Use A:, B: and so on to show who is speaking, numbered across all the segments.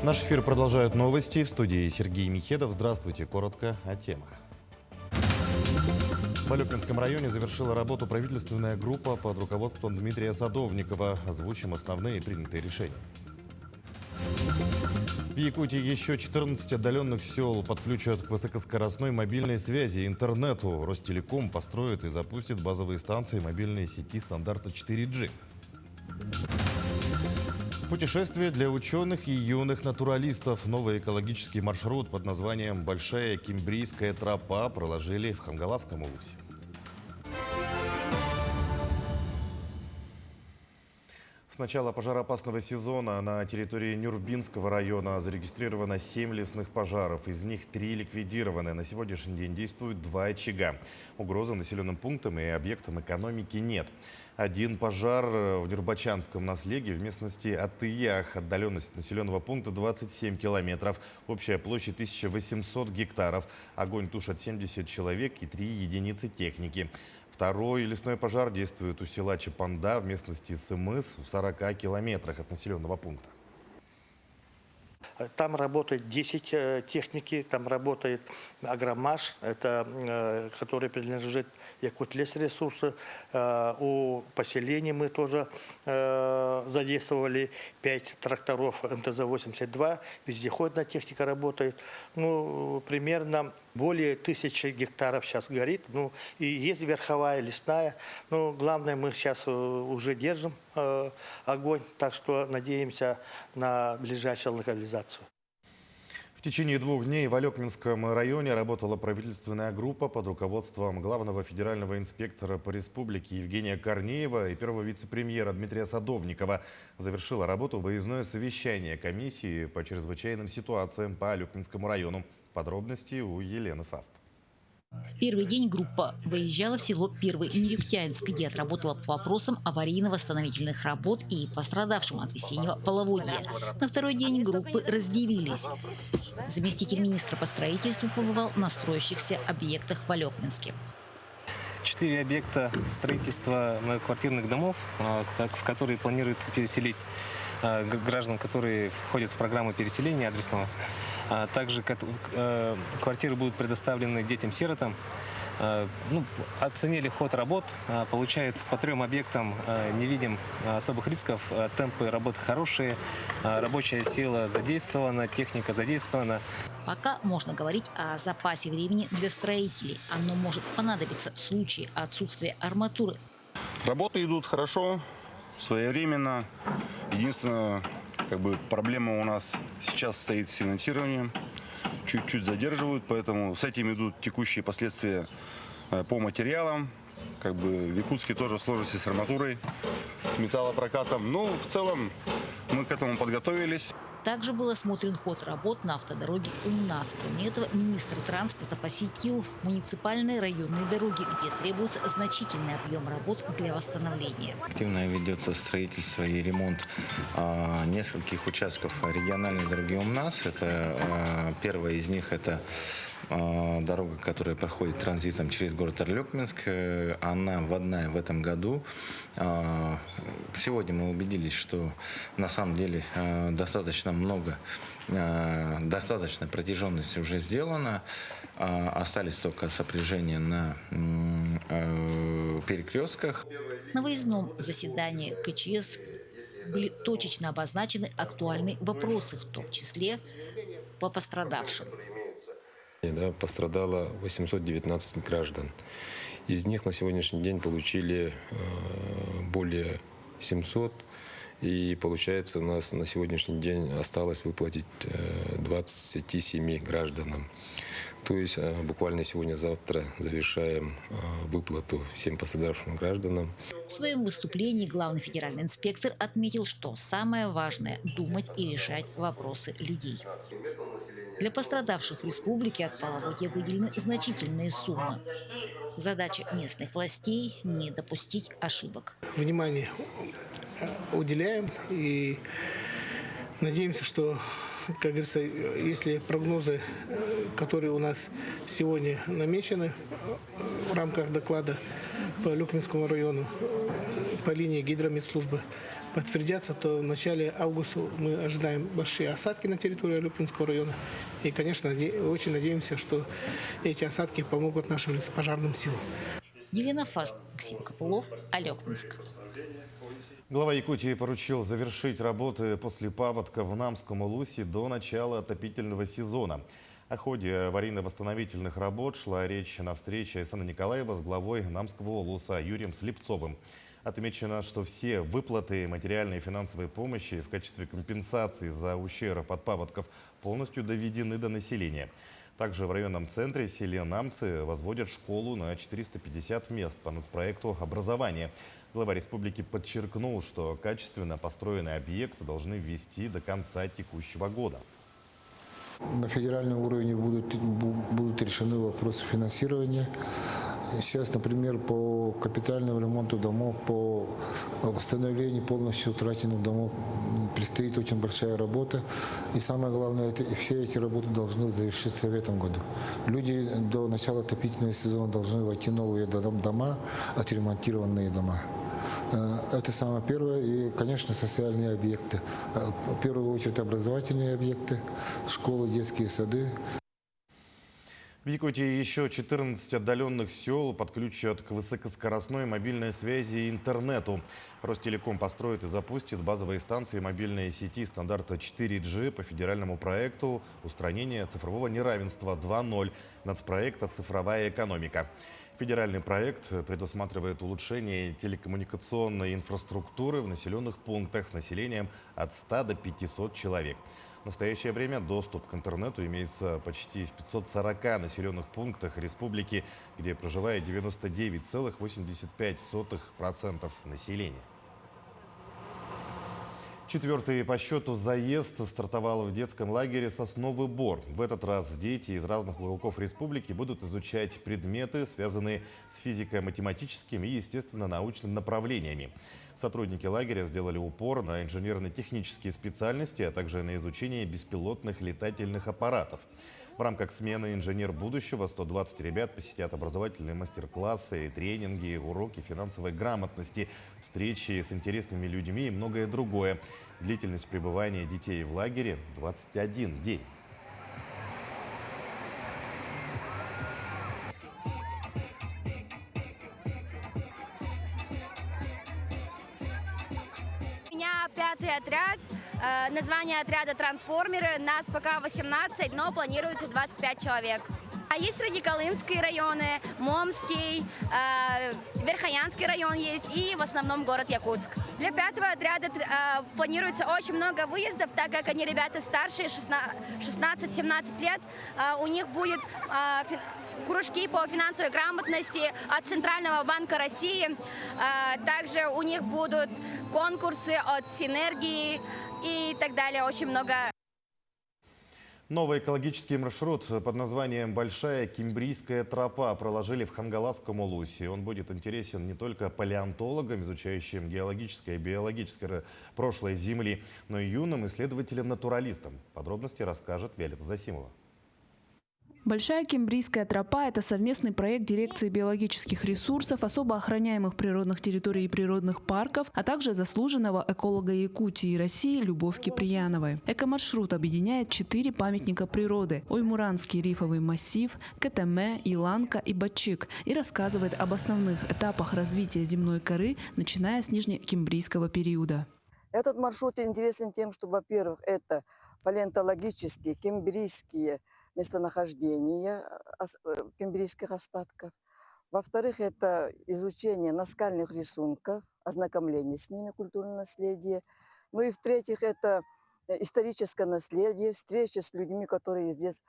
A: Наш эфир продолжают новости. В студии Сергей Михедов. Здравствуйте. Коротко о темах. В Алекминском районе завершила работу правительственная группа под руководством Дмитрия Садовникова. Озвучим основные принятые решения. В Якутии еще 14 отдаленных сел подключат к высокоскоростной мобильной связи и интернету. Ростелеком построит и запустит базовые станции мобильной сети стандарта 4G. Путешествие для ученых и юных натуралистов. Новый экологический маршрут под названием «Большая Кимбрийская тропа» проложили в Хангаласском улусе. С начала пожароопасного сезона на территории Нюрбинского района зарегистрировано 7 лесных пожаров. Из них 3 ликвидированы. На сегодняшний день действуют 2 очага. Угрозы населенным пунктам и объектам экономики нет. Один пожар в Нюрбачанском наслеге в местности Атыях. Отдаленность населенного пункта 27 километров. Общая площадь 1800 гектаров. Огонь тушат 70 человек и 3 единицы техники. Второй лесной пожар действует у села Чапанда в местности Сымыс в 40 километрах от населенного пункта.
B: Там работает 10 техники, там работает Агромаш, который принадлежит Якутлесресурсы. У поселений мы тоже задействовали 5 тракторов МТЗ-82, вездеходная техника работает. Примерно более 1000 гектаров сейчас горит. И есть верховая, лесная. Главное, мы сейчас уже держим огонь, так что надеемся на ближайшую локализацию.
A: В течение 2 дней в Алекминском районе работала правительственная группа под руководством главного федерального инспектора по республике Евгения Корнеева и первого вице-премьера Дмитрия Садовникова. Завершила работу выездное совещание комиссии по чрезвычайным ситуациям по Алекминскому району. Подробности у Елены Фаст.
C: В первый день группа выезжала в село Первый Нерюктянск, где отработала по вопросам аварийно-восстановительных работ и пострадавшим от весеннего половодья. На второй день группы разделились. Заместитель министра по строительству побывал на строящихся объектах в Алекминске.
D: 4 объекта строительства многоквартирных домов, в которые планируется переселить граждан, которые входят в программу переселения адресного. Также квартиры будут предоставлены детям-сиротам. Оценили ход работ. Получается, по 3 объектам не видим особых рисков. Темпы работы хорошие, рабочая сила задействована, техника задействована.
C: Пока можно говорить о запасе времени для строителей. Оно может понадобиться в случае отсутствия арматуры.
E: Работы идут хорошо, своевременно. Единственное, проблема у нас сейчас стоит с финансированием. Чуть-чуть задерживают, поэтому с этим идут текущие последствия по материалам. В Якутске тоже сложности с арматурой, с металлопрокатом. В целом мы к этому подготовились.
C: Также был осмотрен ход работ на автодороге УНАС. Кроме этого, министр транспорта посетил муниципальные районные дороги, где требуется значительный объем работ для восстановления.
F: Активно ведется строительство и ремонт нескольких участков региональной дороги УНАС. Первая из них – это дорога, которая проходит транзитом через город Алекминск. Она вводная в этом году. Сегодня мы убедились, что на самом деле достаточная протяженность уже сделана. Остались только сопряжения на перекрестках.
C: На выездном заседании КЧС были точечно обозначены актуальные вопросы, в том числе по пострадавшим.
G: Пострадало 819 граждан. Из них на сегодняшний день получили более 700. И получается, у нас на сегодняшний день осталось выплатить 27 гражданам. То есть буквально сегодня-завтра завершаем выплату всем пострадавшим гражданам.
C: В своем выступлении главный федеральный инспектор отметил, что самое важное – думать и решать вопросы людей. Для пострадавших в республике от половодья выделены значительные суммы. Задача местных властей – не допустить ошибок.
H: Внимание уделяем и надеемся, что, как говорится, если прогнозы, которые у нас сегодня намечены в рамках доклада по Алекминскому району, по линии гидромедслужбы, подтвердятся, то в начале августа мы ожидаем большие осадки на территории Алепинского района. И, конечно, очень надеемся, что эти осадки помогут нашим лесопожарным силам.
C: Елена Фаст, Максим Копылов, Алекминск.
A: Глава Якутии поручил завершить работы после паводка в Намском улусе до начала отопительного сезона. О ходе аварийно-восстановительных работ шла речь на встрече Александра Николаева с главой Намского улуса Юрием Слепцовым. Отмечено, что все выплаты материальной и финансовой помощи в качестве компенсации за ущерб от паводков полностью доведены до населения. Также в районном центре селе Намцы возводят школу на 450 мест по нацпроекту образования. Глава республики подчеркнул, что качественно построенный объект должны ввести до конца текущего года.
I: На федеральном уровне будут решены вопросы финансирования. Сейчас, например, по капитальному ремонту домов, по восстановлению полностью утраченных домов предстоит очень большая работа. И самое главное, все эти работы должны завершиться в этом году. Люди до начала отопительного сезона должны войти в новые дома, отремонтированные дома. Это самое первое. И, конечно, социальные объекты. В первую очередь образовательные объекты, школы, детские сады.
A: В Якутии еще 14 отдаленных сел подключат к высокоскоростной мобильной связи и интернету. Ростелеком построит и запустит базовые станции мобильной сети стандарта 4G по федеральному проекту «Устранение цифрового неравенства 2.0» нацпроекта «Цифровая экономика». Федеральный проект предусматривает улучшение телекоммуникационной инфраструктуры в населенных пунктах с населением от 100 до 500 человек. В настоящее время доступ к интернету имеется почти в 540 населенных пунктах республики, где проживает 99,85% населения. Четвертый по счету заезд стартовал в детском лагере «Сосновый Бор». В этот раз дети из разных уголков республики будут изучать предметы, связанные с физико-математическими и естественно-научными направлениями. Сотрудники лагеря сделали упор на инженерно-технические специальности, а также на изучение беспилотных летательных аппаратов. В рамках смены «Инженер будущего» 120 ребят посетят образовательные мастер-классы, тренинги, уроки финансовой грамотности, встречи с интересными людьми и многое другое. Длительность пребывания детей в лагере – 21 день.
J: У меня 5-й отряд. Название отряда «Трансформеры». Нас пока 18, но планируется 25 человек. А есть Радиколымские районы, Момский, Верхоянский район есть и в основном город Якутск. Для 5-го отряда планируется очень много выездов, так как они ребята старшие, 16-17 лет. У них будет кружки по финансовой грамотности от Центрального банка России. Также у них будут конкурсы от Синергии и так далее. Очень много.
A: Новый экологический маршрут под названием «Большая Кимбрийская тропа» проложили в Хангаласском улусе. Он будет интересен не только палеонтологам, изучающим геологическое и биологическое прошлое Земли, но и юным исследователям-натуралистам. Подробности расскажет Виолетта Засимова.
K: Большая Кимбрийская тропа – это совместный проект дирекции биологических ресурсов, особо охраняемых природных территорий и природных парков, а также заслуженного эколога Якутии и России Любовь Киприяновой. Экомаршрут объединяет 4 памятника природы – Оймуранский рифовый массив, Кетеме, Иланка и Бачик и рассказывает об основных этапах развития земной коры, начиная с нижнекимбрийского периода.
L: Этот маршрут интересен тем, что, во-первых, это палеонтологические, кимбрийские местонахождения кимбрийских остатков. Во-вторых, это изучение наскальных рисунков, ознакомление с ними, культурное наследие. Ну и в-третьих, это историческое наследие, встреча с людьми, которые здесь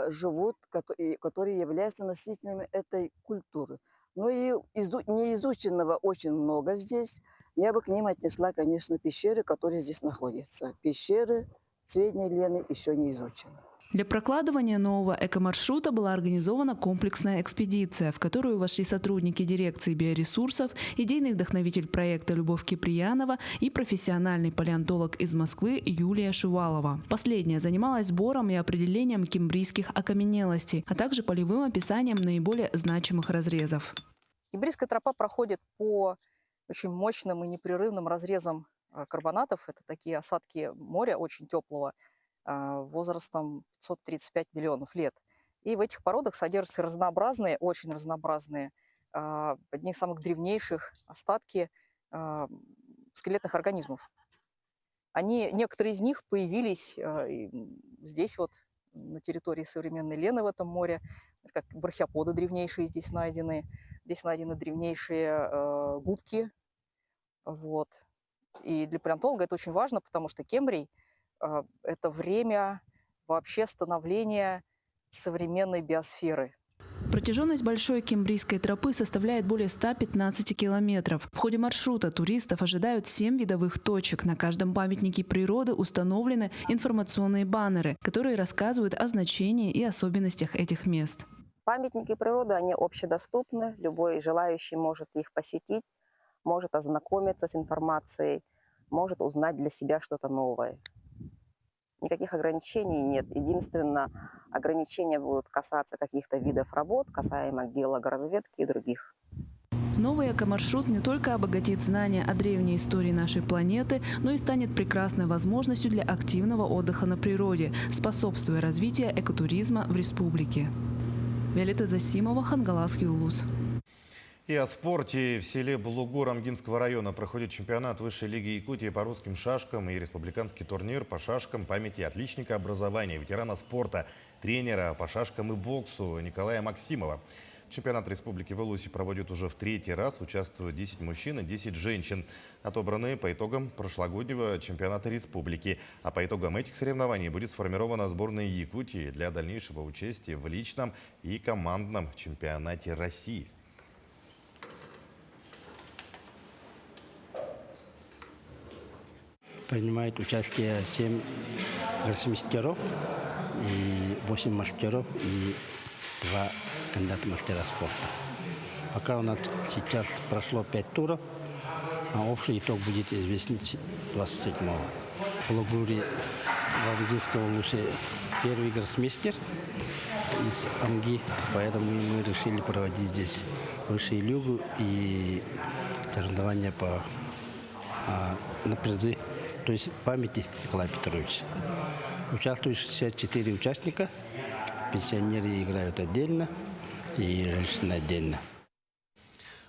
L: живут, которые являются носителями этой культуры. Ну и неизученного очень много здесь. Я бы к ним отнесла, конечно, пещеры, которые здесь находятся. Пещеры Средней Лены еще не изучены.
K: Для прокладывания нового экомаршрута была организована комплексная экспедиция, в которую вошли сотрудники дирекции биоресурсов, идейный вдохновитель проекта Любовь Киприянова и профессиональный палеонтолог из Москвы Юлия Шувалова. Последняя занималась сбором и определением кимбрийских окаменелостей, а также полевым описанием наиболее значимых разрезов.
M: Кимбрийская тропа проходит по очень мощным и непрерывным разрезам карбонатов. Это такие осадки моря очень теплого, возрастом 535 миллионов лет. И в этих породах содержатся разнообразные, очень разнообразные, одни из самых древнейших остатки скелетных организмов. Некоторые из них появились здесь вот, на территории современной Лены в этом море, как брахиоподы древнейшие здесь найдены древнейшие губки. Вот. И для палеонтолога это очень важно, потому что Кембрий – это время вообще становления современной биосферы.
K: Протяженность большой кембрийской тропы составляет более 115 километров. В ходе маршрута туристов ожидают 7 видовых точек. На каждом памятнике природы установлены информационные баннеры, которые рассказывают о значении и особенностях этих мест.
N: Памятники природы, они общедоступны. Любой желающий может их посетить, может ознакомиться с информацией, может узнать для себя что-то новое. Никаких ограничений нет. Единственное, ограничения будут касаться каких-то видов работ, касаемо геологоразведки и других.
K: Новый экомаршрут не только обогатит знания о древней истории нашей планеты, но и станет прекрасной возможностью для активного отдыха на природе, способствуя развитию экотуризма в республике. Виолетта Засимова, Хангаласский улус.
A: И о спорте. В селе Булугур Амгинского района проходит чемпионат Высшей лиги Якутии по русским шашкам и республиканский турнир по шашкам памяти отличника образования, ветерана спорта, тренера по шашкам и боксу Николая Максимова. Чемпионат республики в Элусе проводят уже в 3-й раз. Участвуют 10 мужчин и 10 женщин, отобранные по итогам прошлогоднего чемпионата республики. А по итогам этих соревнований будет сформирована сборная Якутии для дальнейшего участия в личном и командном чемпионате России.
O: Принимает участие 7 гроссмейстеров, и 8 мастеров и 2 кандидата мастера спорта. Пока у нас сейчас прошло 5 туров, а общий итог будет известен 27-го. В Булугуре в Амгинском улусе первый гроссмейстер из Амги, поэтому мы решили проводить здесь высшую лигу и соревнования на призы, то есть памяти Николая Петровича. Участвуют 64 участника. Пенсионеры играют отдельно и женщины отдельно.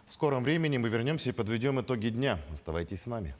A: В скором времени мы вернемся и подведем итоги дня. Оставайтесь с нами.